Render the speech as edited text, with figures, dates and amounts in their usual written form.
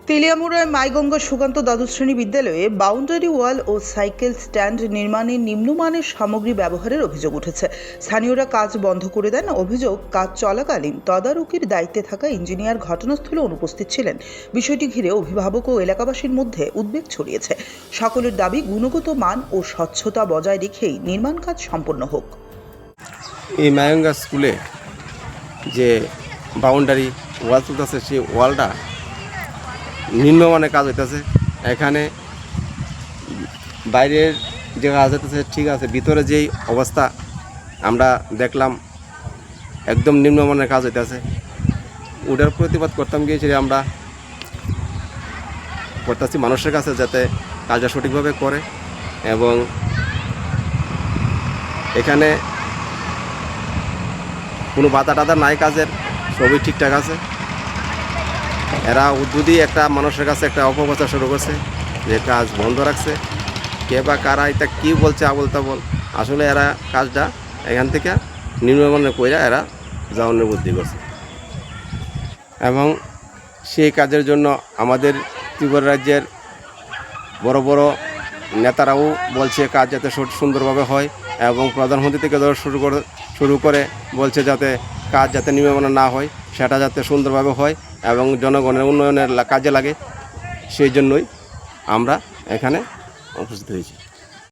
তেলিয়ামুড়ায় মাইগঙ্গা সুকান্ত দ্বাদশ শ্রেণী বিদ্যালয়ে বাউন্ডারি ওয়াল ও সাইকেল স্ট্যান্ড নির্মাণে নিম্নমানের সামগ্রী ব্যবহারের অভিযোগ উঠেছে। স্থানীয়রা কাজ বন্ধ করে দেন। অভিযোগ, কাজ চলাকালীন তদারকির দায়িত্বে থাকা ইঞ্জিনিয়ার ঘটনাস্থলে অনুপস্থিত ছিলেন। বিষয়টি ঘিরে অভিভাবক ও এলাকাবাসীর মধ্যে উদ্বেগ ছড়িয়েছে। সকলের দাবি, গুণগত মান ও স্বচ্ছতা বজায় রেখেই নির্মাণ কাজ সম্পন্ন হোক। এই মাইগঙ্গা স্কুলে যে বাউন্ডারি ওয়াল তুলতেছে, সেই ওয়ালটা নিম্নমানের কাজ হইতেছে। এখানে বাইরের যে কাজ হইতেছে ঠিক আছে, ভিতরে যেই অবস্থা আমরা দেখলাম একদম নিম্নমানের কাজ হইতেছে। ওটার প্রতিবাদ করতাম গিয়েছি আমরা করতেছি মানুষের কাছে, যাতে কাজটা সঠিকভাবে করে। এবং এখানে কোনো বাধা টাধা নাই, কাজের সবই ঠিকঠাক আছে। এরা উদ্যোগী একটা মানুষের কাছে একটা অপপ্রচার শুরু করছে যে কাজ বন্ধ রাখছে। কে বা কারা এটা কী বলছে আবল তাবল, আসলে এরা কাজটা এখান থেকে নিম্নমানের কইরা এরা যাওয়ানোর বুদ্ধি করছে। এবং সেই কাজের জন্য আমাদের ত্রিপুরা রাজ্যের বড় বড় নেতারাও বলছে কাজ যাতে সুন্দরভাবে হয়, এবং প্রধানমন্ত্রী থেকে শুরু করে বলছে যাতে কাজ যাতে নিম্নমানের না হয়, সেটা যাতে সুন্দরভাবে হয় এবং জনগণের উন্নয়নের কাজে লাগে। সেই জন্যই আমরা এখানে উপস্থিত হয়েছি।